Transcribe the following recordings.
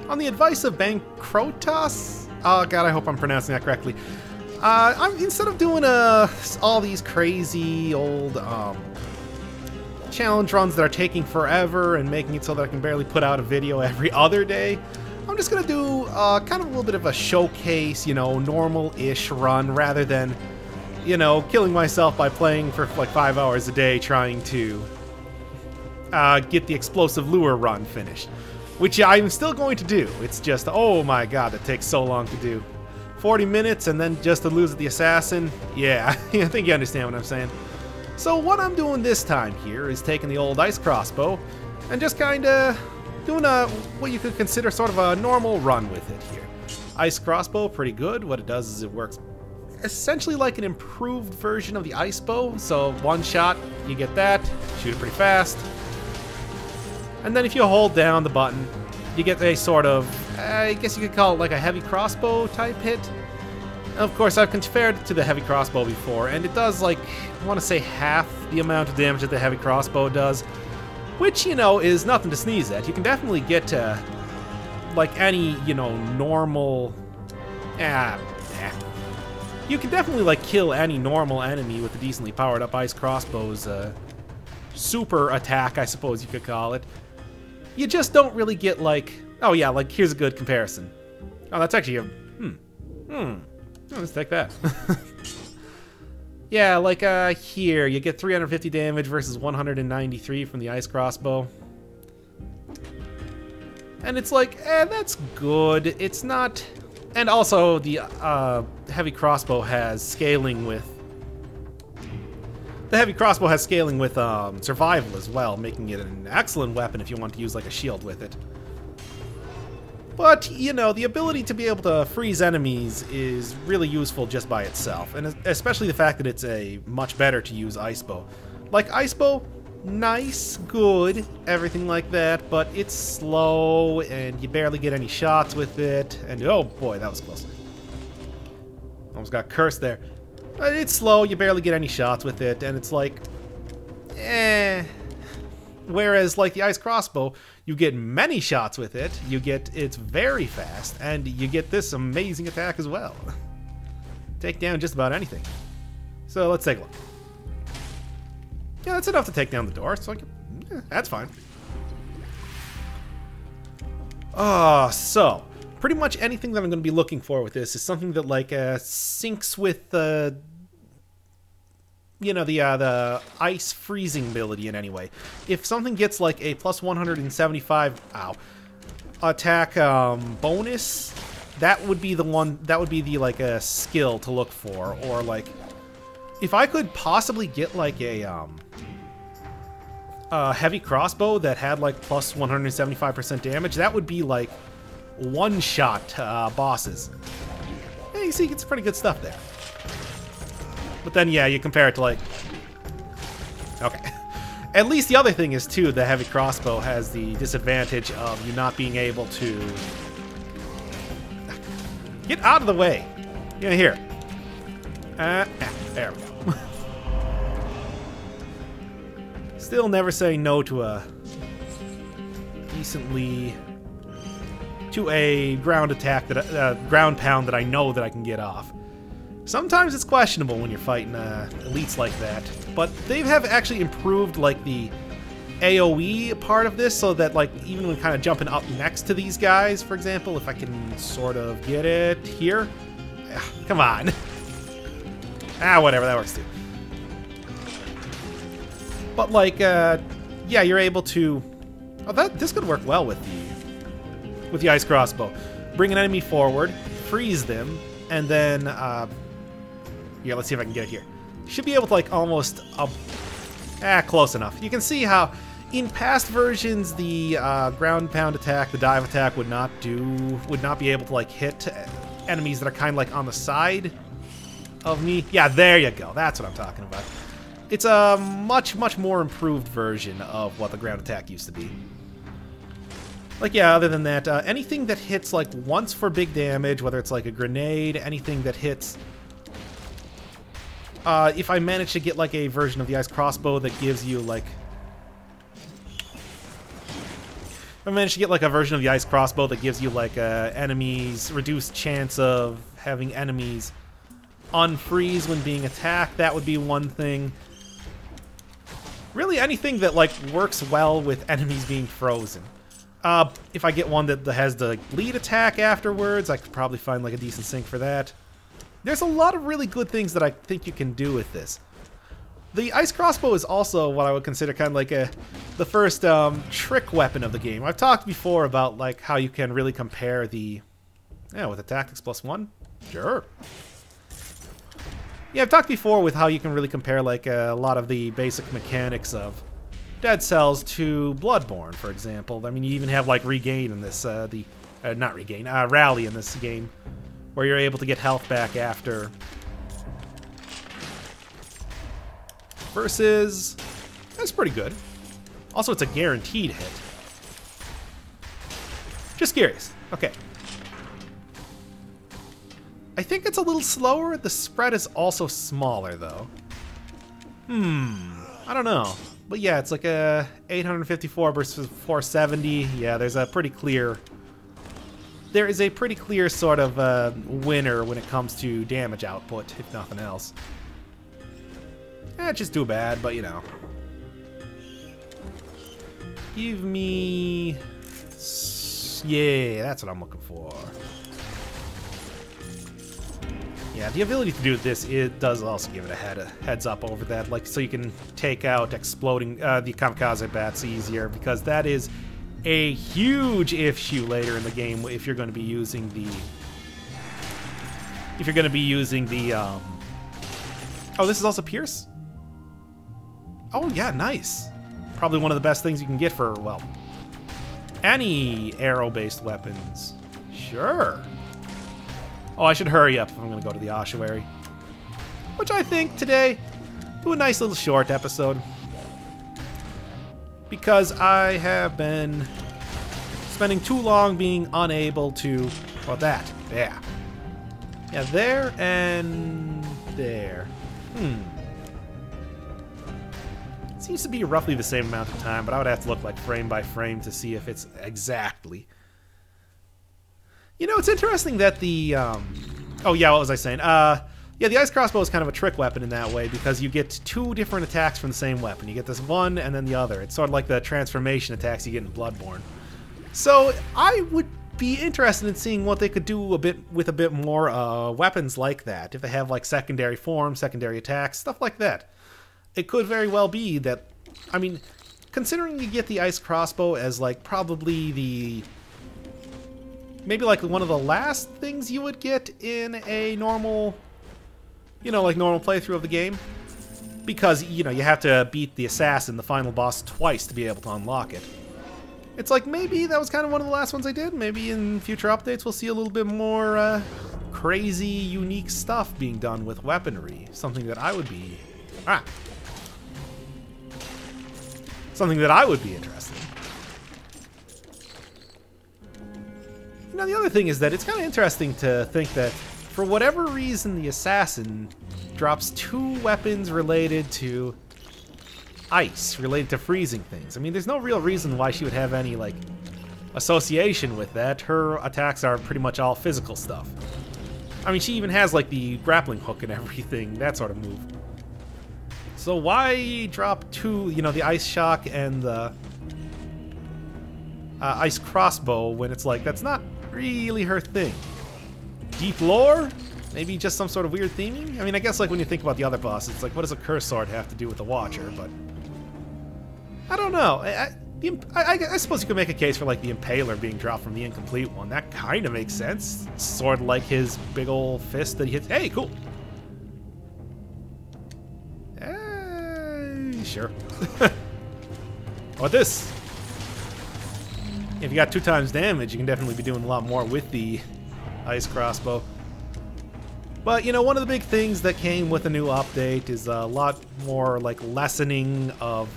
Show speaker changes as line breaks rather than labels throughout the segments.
On the advice of Bankrotas, oh god, I hope I'm pronouncing that correctly. Instead of doing all these crazy old challenge runs that are taking forever and making it so that I can barely put out a video every other day, I'm just gonna do kind of a little bit of a showcase, you know, normal-ish run rather than, you know, killing myself by playing for like 5 hours a day trying to get the explosive lure run finished. Which I'm still going to do. It's just, oh my god, that takes so long to do. 40 minutes and then just to lose the assassin? Yeah, I think you understand what I'm saying. So what I'm doing this time here is taking the old ice crossbow and just kinda doing what you could consider sort of a normal run with it here. Ice crossbow, pretty good. What it does is it works essentially like an improved version of the ice bow. So one shot, you get that, shoot it pretty fast. And then if you hold down the button, you get a sort of, I guess you could call it like a heavy crossbow type hit. And of course, I've compared it to the heavy crossbow before, and it does like, I want to say half the amount of damage that the heavy crossbow does, which, you know, is nothing to sneeze at. You can definitely get to, like, any, you know, normal, you can definitely, like, kill any normal enemy with a decently powered up ice crossbow's super attack, I suppose you could call it. You just don't really get, like... Oh, yeah, like, here's a good comparison. Oh, that's actually a... Oh, let's take that. Yeah, like, here, you get 350 damage versus 193 from the ice crossbow. And it's like, that's good. It's not... And also, the heavy crossbow has scaling with... The heavy crossbow has scaling with survival as well, making it an excellent weapon if you want to use like a shield with it. But, you know, the ability to be able to freeze enemies is really useful just by itself, and especially the fact that it's a much better to use ice bow. Like, ice bow, nice, good, everything like that, but it's slow, and you barely get any shots with it, and oh boy, that was close. Almost got cursed there. It's slow, you barely get any shots with it, and it's like, Whereas, like the ice crossbow, you get many shots with it, it's very fast, and you get this amazing attack as well. Take down just about anything. So let's take a look. Yeah, that's enough to take down the door, so that's fine. So pretty much anything that I'm going to be looking for with this is something that like syncs with the the ice freezing ability in any way. If something gets like a plus 175 attack bonus, that would be the one. That would be the like a skill to look for, or like if I could possibly get like a heavy crossbow that had like plus 175% damage, that would be like one-shot bosses. Yeah, you see, it's pretty good stuff there. But then, yeah, you compare it to like... Okay. At least the other thing is, too, the heavy crossbow has the disadvantage of you not being able to... Get out of the way! Yeah, here. There we go. Still never say no to a decently... to a ground attack, that ground pound that I know that I can get off. Sometimes it's questionable when you're fighting elites like that, but they have actually improved like the AoE part of this, so that like even when kind of jumping up next to these guys, for example, if I can sort of get it here, come on, whatever, that works too. But like, yeah, you're able to. Oh, this could work well with the ice crossbow. Bring an enemy forward, freeze them, and then. Yeah, let's see if I can get it here. Should be able to like almost close enough. You can see how in past versions the ground pound attack, the dive attack would not be able to like hit enemies that are kind of like on the side of me. Yeah, there you go. That's what I'm talking about. It's a much more improved version of what the ground attack used to be. Like, yeah, other than that, anything that hits like once for big damage, whether it's like a grenade, anything that hits. If I manage to get like a version of the ice crossbow that gives you like... I managed to get like a version of the ice crossbow that gives you like enemies reduced chance of having enemies unfreeze when being attacked, that would be one thing. Really anything that like works well with enemies being frozen. If I get one that has the lead attack afterwards, I could probably find like a decent sync for that. There's a lot of really good things that I think you can do with this. The ice crossbow is also what I would consider kind of like the first trick weapon of the game. I've talked before about like how you can really compare the... Yeah, with the tactics +1? Sure. Yeah, I've talked before with how you can really compare like a lot of the basic mechanics of Dead Cells to Bloodborne, for example. I mean, you even have like regain in this, not regain, rally in this game, where you're able to get health back after. Versus, that's pretty good. Also, it's a guaranteed hit. Just curious. Okay. I think it's a little slower. The spread is also smaller, though. I don't know. But yeah, it's like a 854 versus 470. Yeah, there's a pretty clear... There is a pretty clear sort of winner when it comes to damage output, if nothing else. Just too bad, but you know. Give me... Yeah, that's what I'm looking for. Yeah, the ability to do this, it does also give it a heads up over that, like so you can take out exploding the kamikaze bats easier, because that is a huge issue later in the game if you're going to be using the Oh, this is also Pierce? Oh yeah, nice. Probably one of the best things you can get for, well, any arrow-based weapons. Sure. Oh, I should hurry up if I'm going to go to the ossuary. Which I think today, do a nice little short episode. Because I have been spending too long being unable to... Well, that. Yeah. Yeah, there and there. It seems to be roughly the same amount of time, but I would have to look like frame by frame to see if it's exactly... You know, it's interesting that the, oh yeah, what was I saying? Yeah, the ice crossbow is kind of a trick weapon in that way, because you get two different attacks from the same weapon. You get this one and then the other. It's sort of like the transformation attacks you get in Bloodborne. So, I would be interested in seeing what they could do with a bit more weapons like that. If they have, like, secondary forms, secondary attacks, stuff like that. It could very well be that, I mean, considering you get the ice crossbow as, like, probably the... Maybe like one of the last things you would get in a normal, you know, like normal playthrough of the game. Because, you know, you have to beat the assassin, the final boss, twice to be able to unlock it. It's like maybe that was kind of one of the last ones I did. Maybe in future updates we'll see a little bit more crazy, unique stuff being done with weaponry. Something that I would be... Something that I would be interested in. Now, the other thing is that it's kind of interesting to think that, for whatever reason, the assassin drops two weapons related to ice, related to freezing things. I mean, there's no real reason why she would have any, like, association with that. Her attacks are pretty much all physical stuff. I mean, she even has, like, the grappling hook and everything, that sort of move. So why drop two, you know, the ice shock and the ice crossbow when it's like, that's not really her thing? Deep lore? Maybe just some sort of weird theming? I mean, I guess like when you think about the other bosses, it's like, what does a curse sword have to do with the Watcher? But I don't know. I suppose you could make a case for like the Impaler being dropped from the incomplete one. That kind of makes sense. It's sort of like his big old fist that he hits. Hey, cool. Sure. How about this? If you got 2 times damage, you can definitely be doing a lot more with the ice crossbow. But, you know, one of the big things that came with the new update is a lot more, like, lessening of...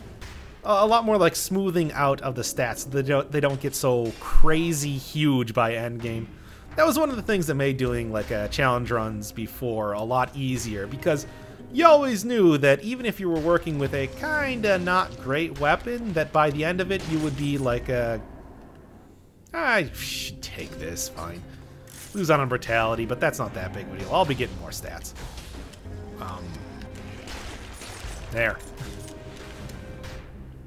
a lot more, like, smoothing out of the stats. They don't get so crazy huge by endgame. That was one of the things that made doing, like, challenge runs before a lot easier, because you always knew that even if you were working with a kinda not great weapon, that by the end of it you would be, like, I should take this, fine. Lose out on brutality, but that's not that big of a deal. I'll be getting more stats. There.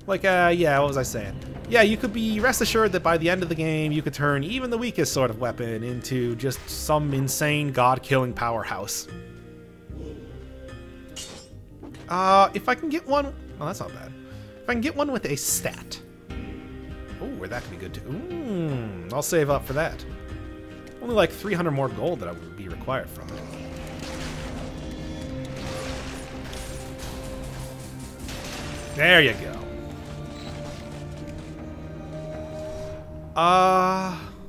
Like, yeah, what was I saying? Yeah, you could be rest assured that by the end of the game, you could turn even the weakest sort of weapon into just some insane god-killing powerhouse. If I can get one... Oh, that's not bad. If I can get one with a stat. Oh, that could be good too. I'll save up for that. Only like 300 more gold that I would be required from it. There you go.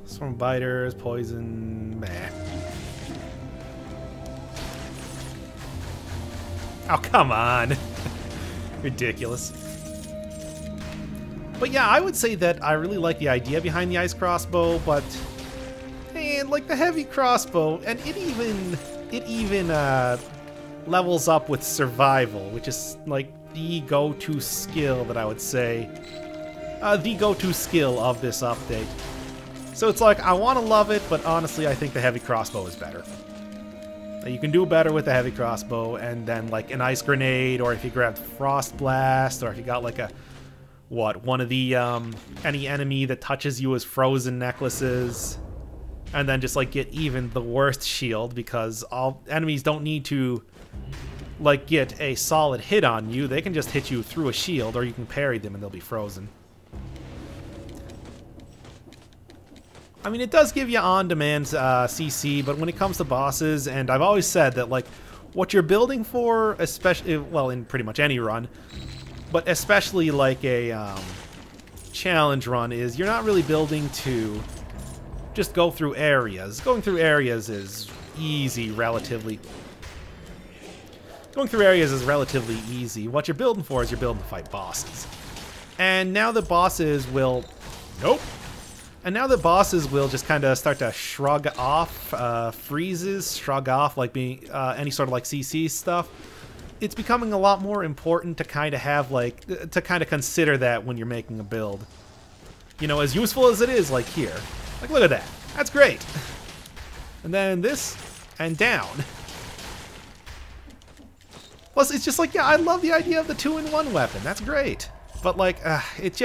Swarm biters, poison, meh. Oh, come on. Ridiculous. But yeah, I would say that I really like the idea behind the ice crossbow, but man, like the heavy crossbow, and it even levels up with survival, which is like the go-to skill that I would say, the go-to skill of this update. So it's like, I want to love it, but honestly, I think the heavy crossbow is better. You can do better with the heavy crossbow, and then like an ice grenade, or if you grabbed frost blast, or if you got like a, one of the, any enemy that touches you as frozen necklaces, and then just like get even the worst shield, because all enemies don't need to like get a solid hit on you. They can just hit you through a shield, or you can parry them and they'll be frozen. I mean, it does give you on-demand CC, but when it comes to bosses, and I've always said that, like, what you're building for, especially, well, in pretty much any run, but especially like a challenge run, is you're not really building to just go through areas. Going through areas is easy, relatively. Going through areas is relatively easy. What you're building for is you're building to fight bosses. And now the bosses will... Nope. And now the bosses will just kind of start to shrug off freezes, shrug off like being any sort of like CC stuff. It's becoming a lot more important to kind of have like, to kind of consider that when you're making a build. You know, as useful as it is, like here. Like, look at that. That's great. And then this, and down. Plus, it's just like, yeah, I love the idea of the 2-in-1 weapon. That's great. But like, it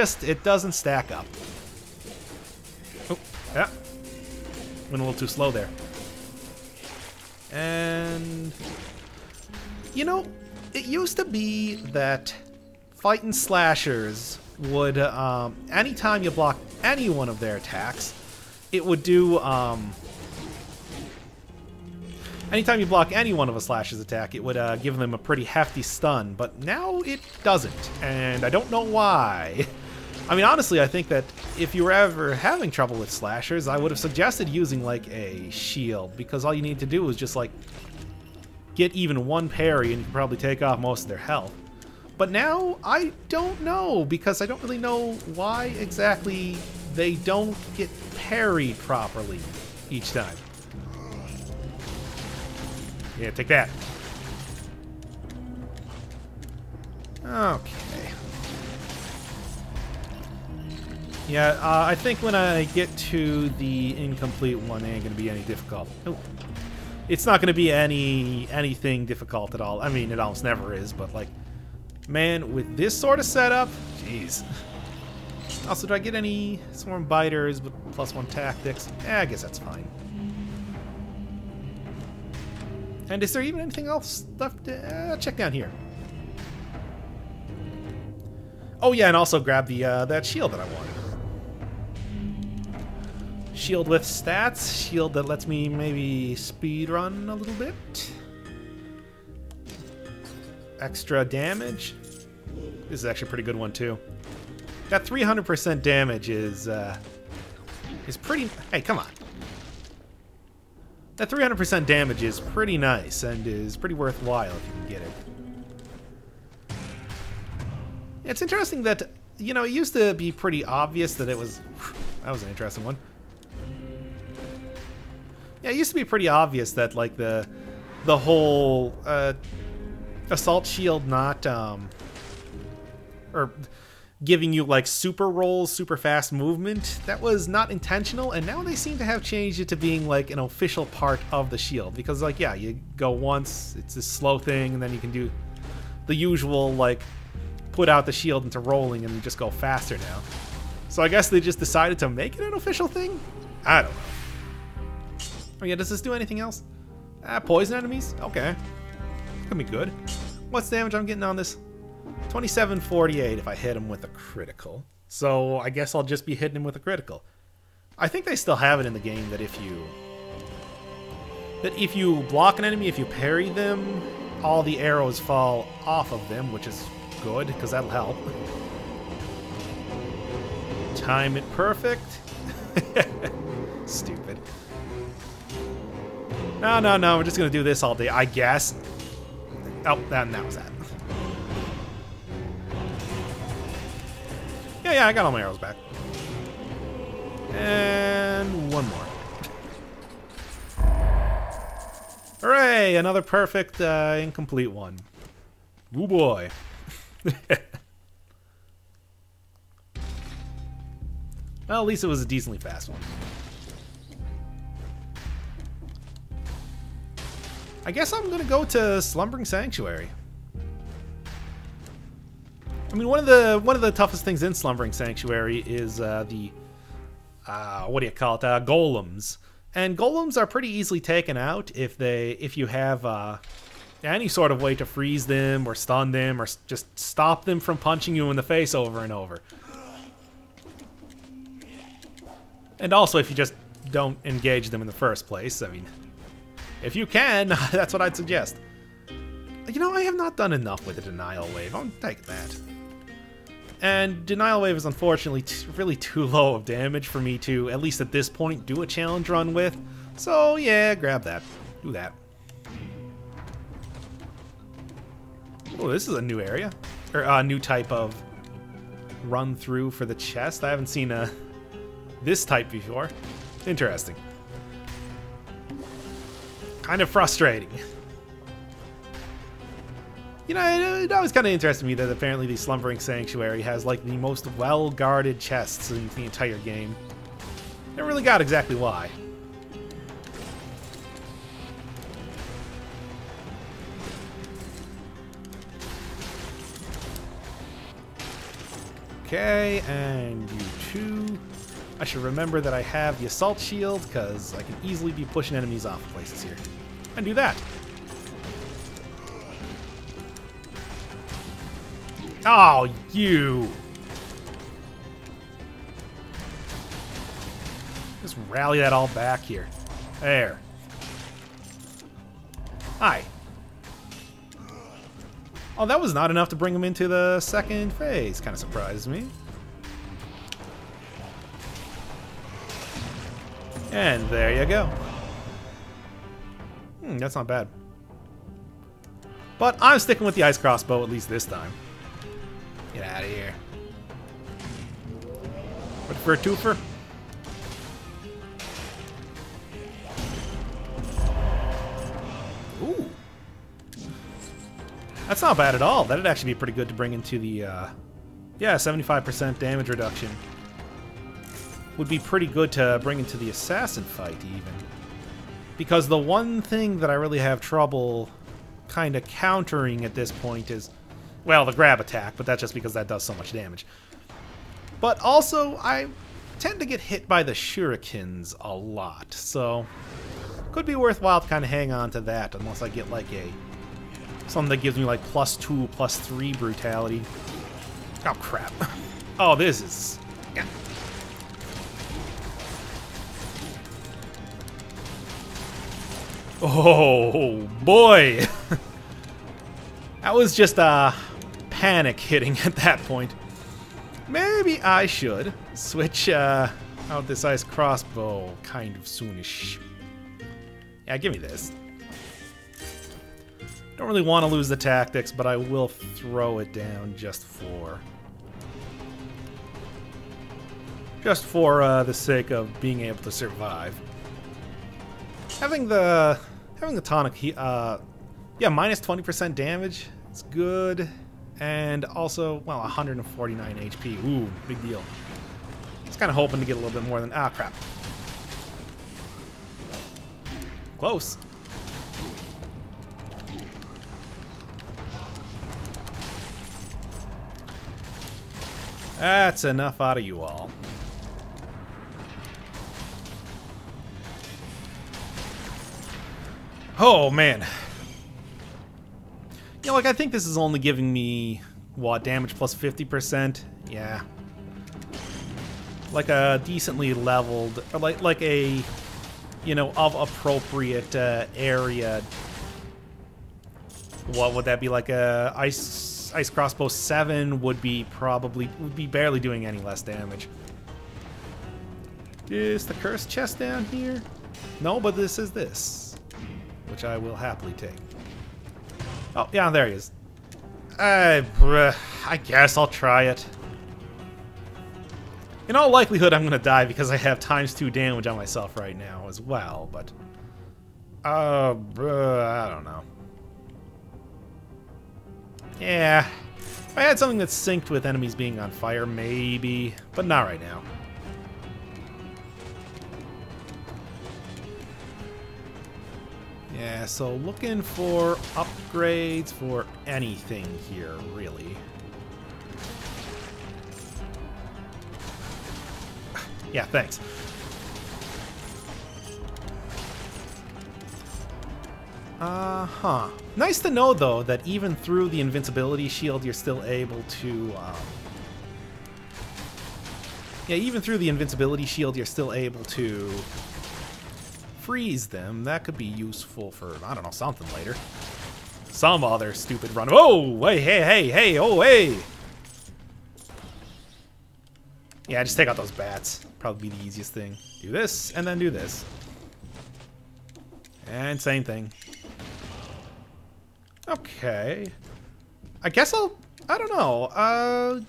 doesn't stack up. Oh, yeah. Went a little too slow there. And, you know, it used to be that fighting slashers would, anytime you block any one of their attacks, it would do, anytime you block any one of a slasher's attack, it would give them a pretty hefty stun, but now it doesn't, and I don't know why. I mean, honestly, I think that if you were ever having trouble with slashers, I would have suggested using, like, a shield, because all you need to do is just, like, get even one parry, and you can probably take off most of their health. But now, I don't know, because I don't really know why exactly they don't get parried properly each time. Yeah, take that. Okay. Yeah, I think when I get to the incomplete one, it ain't gonna be any difficult. Oh. It's not gonna be anything difficult at all. I mean, it almost never is, but like, man, with this sort of setup, jeez. Also, do I get any swarm biters with +1 tactics? I guess that's fine. And is there even anything else left? Check down here. Oh yeah, and also grab the that shield that I wanted. Shield with stats. Shield that lets me maybe speed run a little bit. Extra damage. This is actually a pretty good one too. That 300% damage is pretty. Hey, come on. That 300% damage is pretty nice and is pretty worthwhile if you can get it. It's interesting that, you know, it used to be pretty obvious that it was... That was an interesting one. Yeah, it used to be pretty obvious that, like, the whole assault shield not... or giving you like super rolls, super fast movement. That was not intentional, and now they seem to have changed it to being like an official part of the shield. Because like, yeah, you go once, it's a slow thing, and then you can do the usual like put out the shield into rolling and you just go faster now. So I guess they just decided to make it an official thing? I don't know. Oh yeah, does this do anything else? Poison enemies? Okay. Could be good. What's the damage I'm getting on this? 2748 if I hit him with a critical. So I guess I'll just be hitting him with a critical. I think they still have it in the game that if you block an enemy, if you parry them, all the arrows fall off of them, which is good, because that'll help. Time it perfect. Stupid. No, we're just gonna do this all day, I guess. Oh, that was that. Yeah, I got all my arrows back. And one more. Hooray! Another perfect, incomplete one. Ooh boy. Well, at least it was a decently fast one. I guess I'm gonna go to Slumbering Sanctuary. I mean, one of the toughest things in Slumbering Sanctuary is the what do you call it? Golems. And golems are pretty easily taken out if you have any sort of way to freeze them or stun them or just stop them from punching you in the face over and over. And also if you just don't engage them in the first place. I mean, if you can, that's what I'd suggest. You know, I have not done enough with the Denial Wave. I'll take that. And Denial Wave is unfortunately really too low of damage for me to, at least at this point, do a challenge run with. So yeah, grab that. Do that. Oh, this is a new area. Or a new type of run through for the chest. I haven't seen this type before. Interesting. Kind of frustrating. You know, it always kind of interested me that apparently the Slumbering Sanctuary has like the most well-guarded chests in the entire game. Never really got exactly why. Okay, and you too. I should remember that I have the Assault Shield, because I can easily be pushing enemies off places here. And do that. Oh, you! Just rally that all back here. There. Hi. Oh, that was not enough to bring him into the second phase. Kind of surprises me. And there you go. That's not bad. But I'm sticking with the Ice Crossbow, at least this time. Get out of here. What for a twofer? Ooh. That's not bad at all. That'd actually be pretty good to bring into the, yeah, 75% damage reduction. Would be pretty good to bring into the assassin fight, even. Because the one thing that I really have trouble kind of countering at this point is, well, the grab attack, but that's just because that does so much damage. But also, I tend to get hit by the shurikens a lot, so could be worthwhile to kind of hang on to that unless I get like something that gives me like +2, +3 brutality. Oh crap! Oh, this is. Yeah. Oh boy! That was just panic hitting at that point. Maybe I should switch out this Ice Crossbow kind of soonish. Yeah, give me this. Don't really want to lose the tactics, but I will throw it down just for the sake of being able to survive. Having the tonic, yeah, minus 20% damage. It's good. And also, well, 149 HP. Ooh, big deal. I was kind of hoping to get a little bit more than... Ah, crap. Close. That's enough out of you all. Oh, man. You know, like, I think this is only giving me, what, damage plus 50%? Yeah. Like a decently leveled, or like a, you know, of appropriate area. What would that be? Like a ice crossbow 7 would be barely doing any less damage. Is the cursed chest down here? No, but this is this, which I will happily take. Oh, yeah, there he is. I guess I'll try it. In all likelihood, I'm going to die because I have ×2 damage on myself right now as well, but... I don't know. Yeah. If I had something that's synced with enemies being on fire, maybe. But not right now. Yeah, so looking for upgrades for anything here, really. Yeah, thanks. Nice to know, though, that even through the invincibility shield, you're still able to, yeah, even through the invincibility shield, you're still able to freeze them. That could be useful for, I don't know, something later. Some other stupid run. Oh, hey, hey, hey, hey, oh, hey! Yeah, just take out those bats. Probably be the easiest thing. Do this, and then do this. And same thing. Okay. I guess I don't know.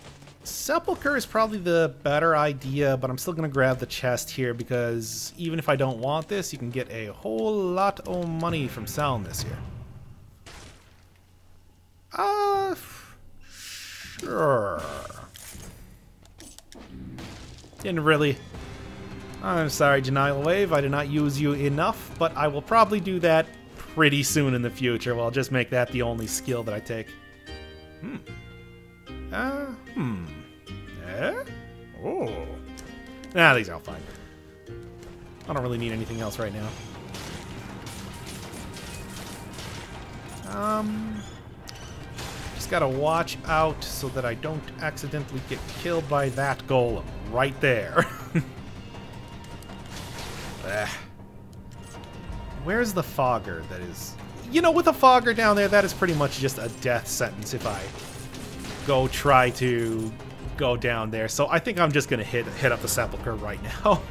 Sepulchre is probably the better idea, but I'm still going to grab the chest here because even if I don't want this, you can get a whole lot of money from selling this here. Sure. Didn't really... I'm sorry, Denial Wave. I did not use you enough, but I will probably do that pretty soon in the future. Well, I'll just make that the only skill that I take. Oh. Nah, these are all fine. I don't really need anything else right now. Just gotta watch out so that I don't accidentally get killed by that golem right there. Where's the fogger that is... You know, with a fogger down there, that is pretty much just a death sentence if I go try to go down there. So I think I'm just going to hit up the Sepulchre right now.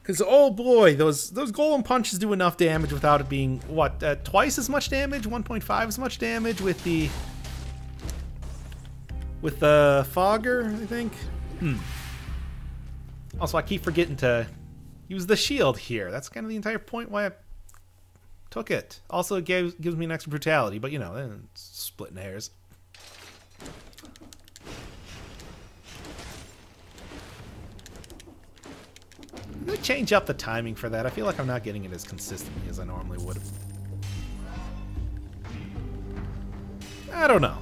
Because, oh boy, those golem punches do enough damage without it being, what, twice as much damage? 1.5 as much damage with the fogger, I think? Also, I keep forgetting to use the shield here. That's kind of the entire point why I took it. Also, it gives me an extra brutality, but you know, it's splitting hairs. I'm gonna change up the timing for that. I feel like I'm not getting it as consistently as I normally would. I don't know.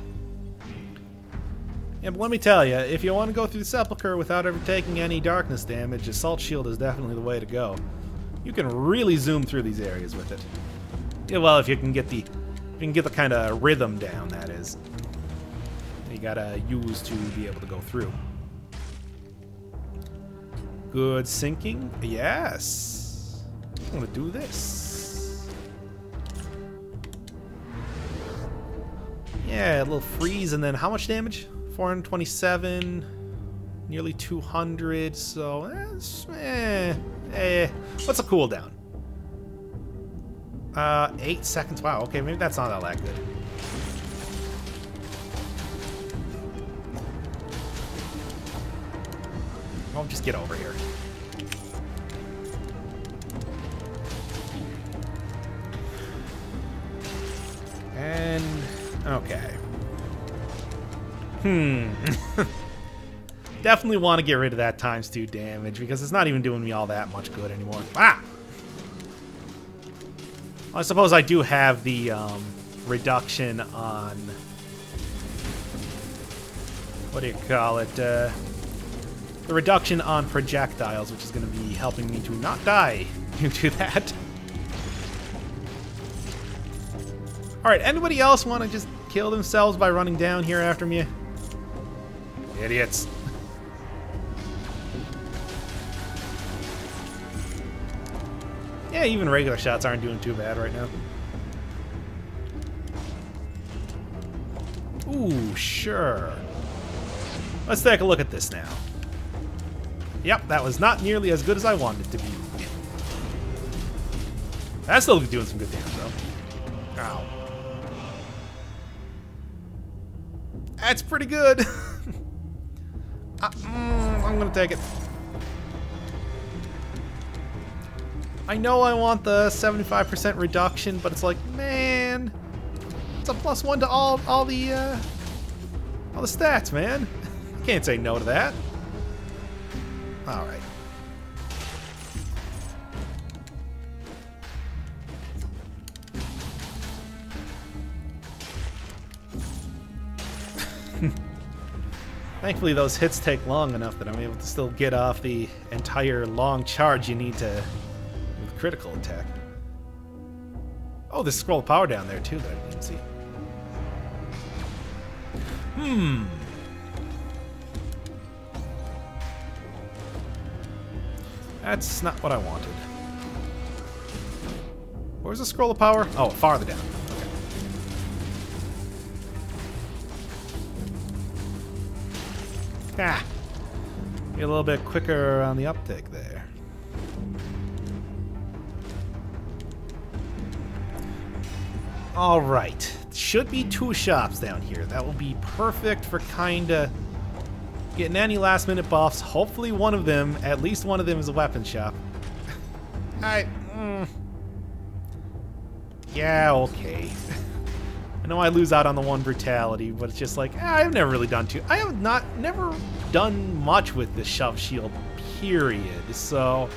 Yeah, but let me tell you, if you want to go through the Sepulchre without ever taking any darkness damage, Assault Shield is definitely the way to go. You can really zoom through these areas with it. Yeah, well, if you can get the kind of rhythm down, that is. You gotta use to be able to go through. Good sinking. Yes. I'm gonna do this. Yeah, a little freeze, and then how much damage? 427, nearly 200, so what's a cooldown? 8 seconds. Wow, okay, maybe that's not all that good. I'll just get over here. And Definitely want to get rid of that ×2 damage because it's not even doing me all that much good anymore. Ah! I suppose I do have the reduction on... What do you call it? The reduction on projectiles, which is going to be helping me to not die due to that. Alright, anybody else want to just kill themselves by running down here after me? Idiots. Yeah, even regular shots aren't doing too bad right now. Ooh, sure. Let's take a look at this now. Yep, that was not nearly as good as I wanted it to be. That's still doing some good damage, though. Ow. That's pretty good. I'm gonna take it. I know I want the 75% reduction, but it's like, man, it's a +1 to all the stats, man. Can't say no to that. All right. Thankfully, those hits take long enough that I'm able to still get off the entire long charge you need to with critical attack. Oh, there's a scroll of power down there too that I didn't see. That's not what I wanted. Where's the scroll of power? Oh, farther down. Okay. Ah. Be a little bit quicker on the uptake there. Alright. Should be 2 shops down here. That will be perfect for kinda getting any last minute buffs. Hopefully one of them, at least one of them, is a weapon shop. Yeah, okay. I know I lose out on the one brutality, but it's just like, I've never really done I have never done much with the shove shield, period. So,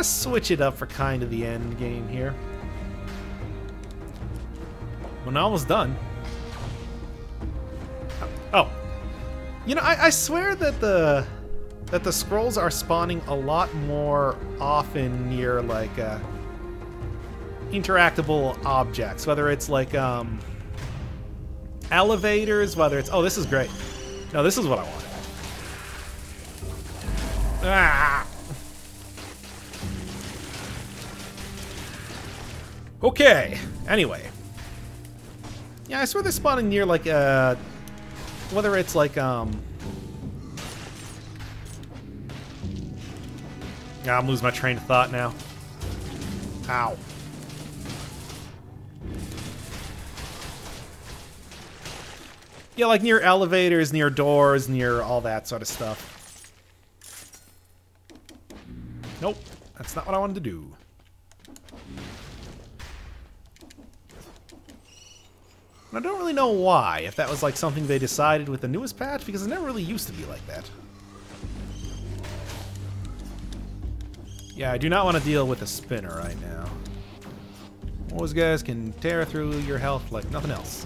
switch it up for kind of the end game here. We're almost done. Oh. You know, I swear that the scrolls are spawning a lot more often near, like, interactable objects. Whether it's, like, elevators, whether it's... Oh, this is great. No, this is what I wanted. Ah! Okay. Anyway. Yeah, I swear they're spawning near, like, whether it's, like, I'm losing my train of thought now. Ow. Yeah, like near elevators, near doors, near all that sort of stuff. Nope, that's not what I wanted to do. And I don't really know why, if that was like something they decided with the newest patch, because it never really used to be like that. Yeah, I do not want to deal with a spinner right now. Those guys can tear through your health like nothing else.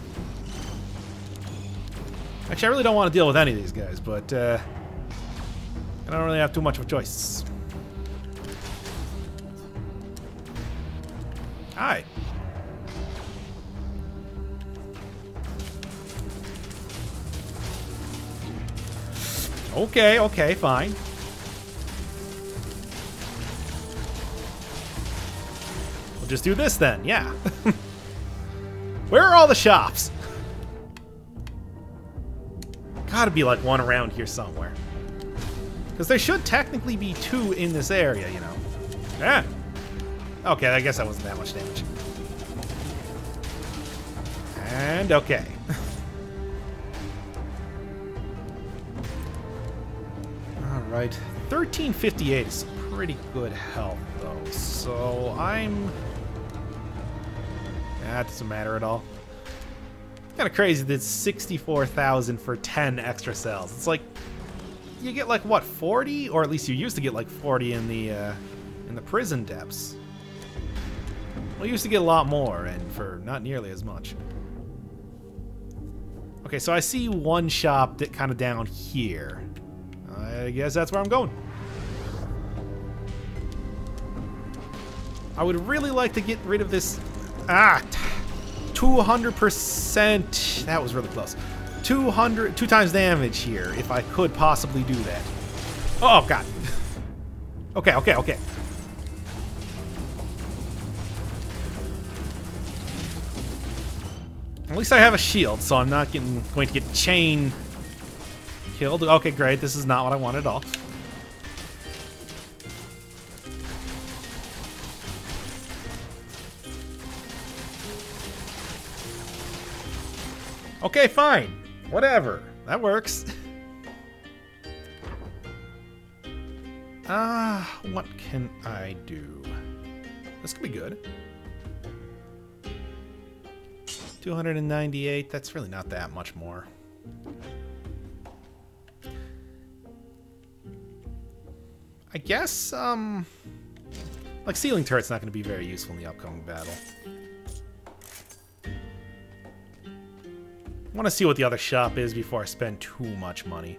Actually, I really don't want to deal with any of these guys, but I don't really have too much of a choice. Hi. Okay, okay, fine. We'll just do this then, yeah. Where are all the shops? Gotta be like one around here somewhere. Because there should technically be 2 in this area, you know. Yeah. Okay, I guess that wasn't that much damage. And okay. Alright. 1358 is pretty good health, though. So I'm... That doesn't matter at all. kind of crazy that it's 64,000 for 10 extra cells. It's like you get like what, 40, or at least you used to get like 40 in the prison depths. Well, you used to get a lot more, and for not nearly as much. Okay, so I see one shop that kind of down here. I guess that's where I'm going. I would really like to get rid of this. 200%. That was really close. 2 times damage here, if I could possibly do that. Oh, God. Okay. At least I have a shield, so I'm not going to get chain killed. Okay, great. This is not what I wanted at all. Okay, fine. Whatever. That works. What can I do? This could be good. 298, that's really not that much more. I guess, like ceiling turret's not going to be very useful in the upcoming battle. I want to see what the other shop is before I spend too much money.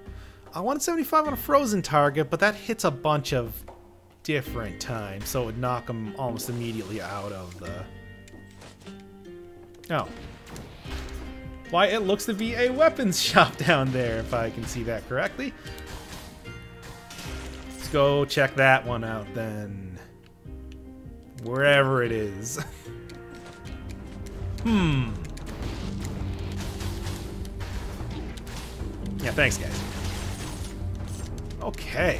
I wanted 75 on a frozen target, but that hits a bunch of different times, so it would knock them almost immediately out of the... Oh. Why, it looks to be a weapons shop down there, if I can see that correctly. Let's go check that one out, then. Wherever it is. Yeah, thanks, guys. Okay.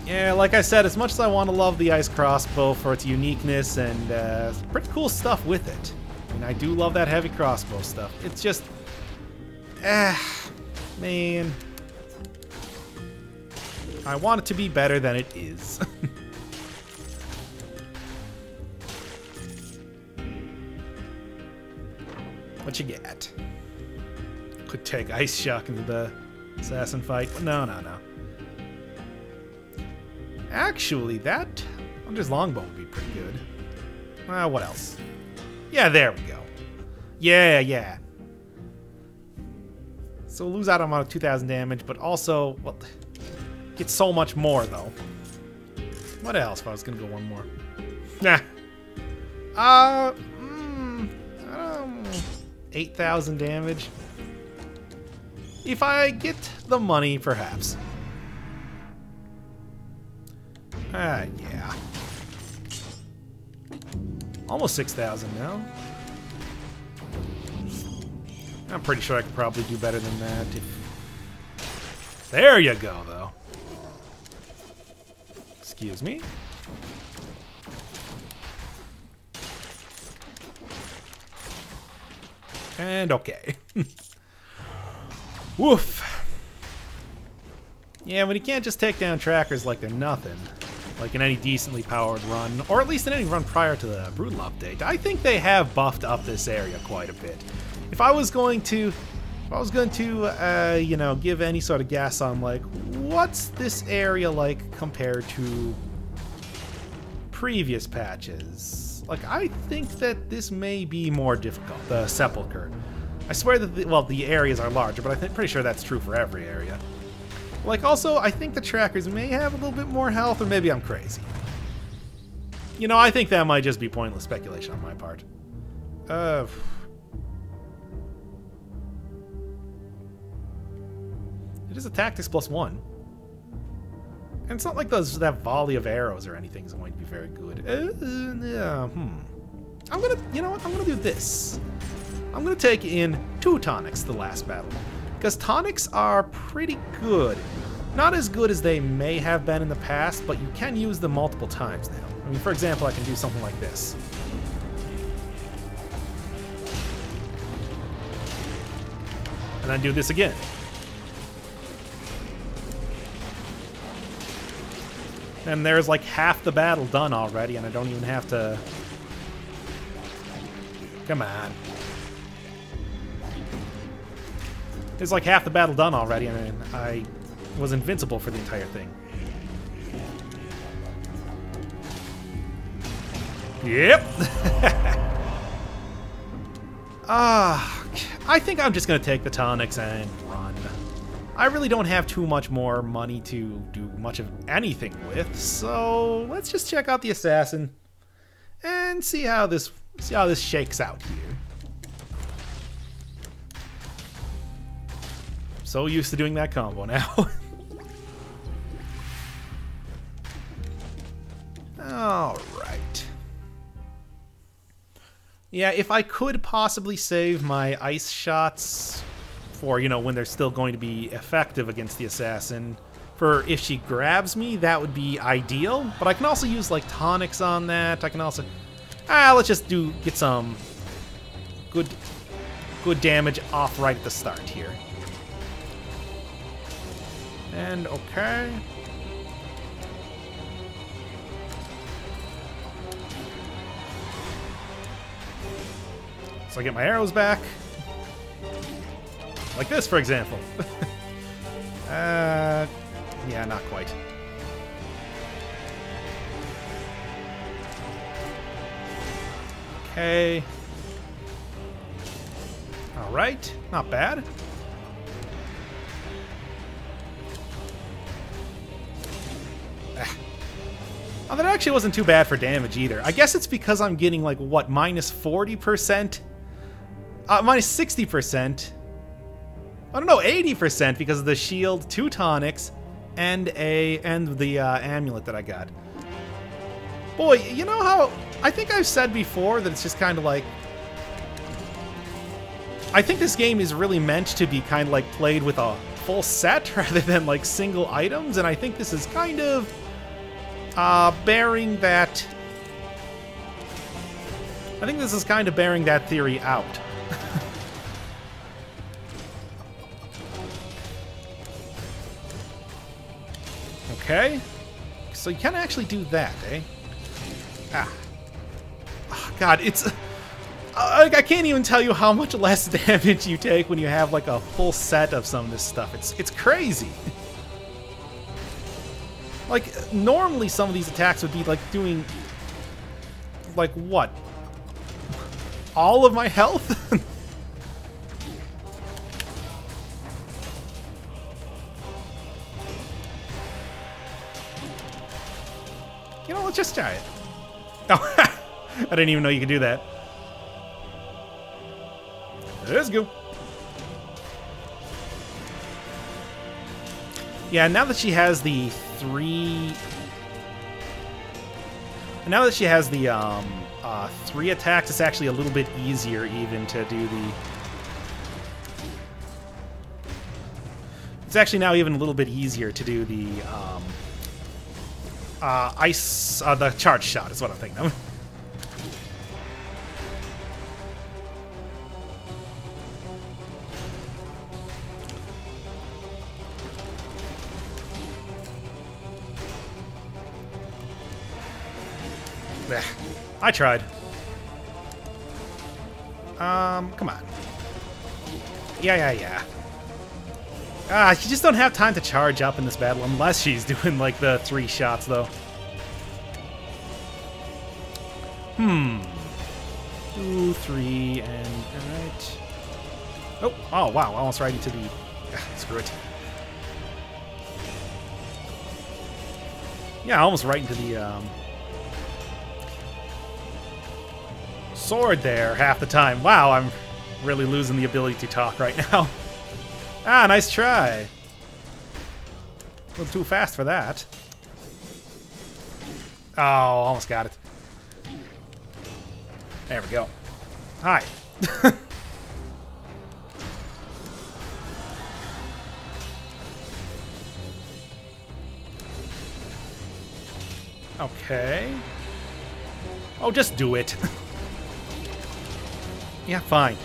Yeah, like I said, as much as I want to love the ice crossbow for its uniqueness and pretty cool stuff with it. I mean, I do love that heavy crossbow stuff. It's just... man. I want it to be better than it is. What you get? Could take Ice Shock into the assassin fight, but no. Actually, that Hunter's Longbow would be pretty good. What else? Yeah, there we go. Yeah. So we'll lose out on 2,000 damage, but also, well, get so much more, though. What else if I was going to go one more? Nah. 8,000 damage. If I get the money, perhaps. Yeah. Almost 6,000 now. I'm pretty sure I could probably do better than that. There you go, though. Excuse me. And okay. Woof. Yeah, when you can't just take down trackers like they're nothing, like in any decently powered run, or at least in any run prior to the Brutal update, I think they have buffed up this area quite a bit. If I was going to, you know, give any sort of guess on like, what's this area like compared to previous patches? Like, I think that this may be more difficult, the Sepulchre. I swear that, the areas are larger, but I'm pretty sure that's true for every area. Like, also, I think the trackers may have a little bit more health, or maybe I'm crazy. You know, I think that might just be pointless speculation on my part. It is a tactics +1. And it's not like that volley of arrows or anything is going to be very good. I'm gonna, you know what? I'm gonna do this. I'm gonna take in 2 tonics the last battle, because tonics are pretty good. Not as good as they may have been in the past, but you can use them multiple times now. I mean, for example, I can do something like this. And then do this again. And there's like half the battle done already, and I don't even have to... Come on. There's like half the battle done already, and I was invincible for the entire thing. Yep! I think I'm just gonna take the tonics and run. I really don't have too much more money to do much of anything with, so let's just check out the assassin and see how this shakes out here. So used to doing that combo now. Alright. Yeah, if I could possibly save my ice shots for, you know, when they're still going to be effective against the assassin, for if she grabs me, that would be ideal. But I can also use, like, tonics on that. I can also... let's just get some good damage off right at the start here. And, okay... So I get my arrows back. Like this, for example. Yeah, not quite. Okay. Alright, not bad. Oh, that actually wasn't too bad for damage either. I guess it's because I'm getting, like, what, minus 40%? Minus 60%. I don't know, 80% because of the shield, 2 tonics, and the amulet that I got. Boy, you know how... I think I've said before that it's just kind of like... I think this game is really meant to be kind of like played with a full set rather than like single items, and I think this is kind of bearing that... I think this is kind of bearing that theory out. Okay, so you can actually do that, eh? Oh, God, it's... I can't even tell you how much less damage you take when you have, like, a full set of some of this stuff. It's crazy. Like, normally some of these attacks would be, like, doing... Like, what? All of my health? You know, let's just try it. Oh, I didn't even know you could do that. Let's go. Yeah, now that she has the 3... Now that she has the 3 attacks, it's actually a little bit easier even to do the... It's actually now even a little bit easier to do the the charge shot is what I'm thinking of. I tried. Come on. Yeah. You just don't have time to charge up in this battle unless she's doing, like, the 3 shots, though. 2, 3, and... Alright. Oh, wow, almost right into the... Screw it. Yeah, almost right into the, sword there half the time. Wow, I'm really losing the ability to talk right now. Nice try. A little too fast for that. Oh, almost got it. There we go. Hi. Okay. Oh, just do it. Yeah, fine.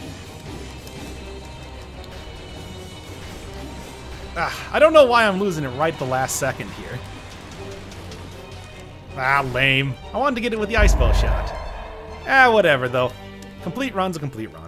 I don't know why I'm losing it right at the last second here. Ah, lame. I wanted to get it with the ice bow shot. Ah, whatever, though. Complete run's a complete run.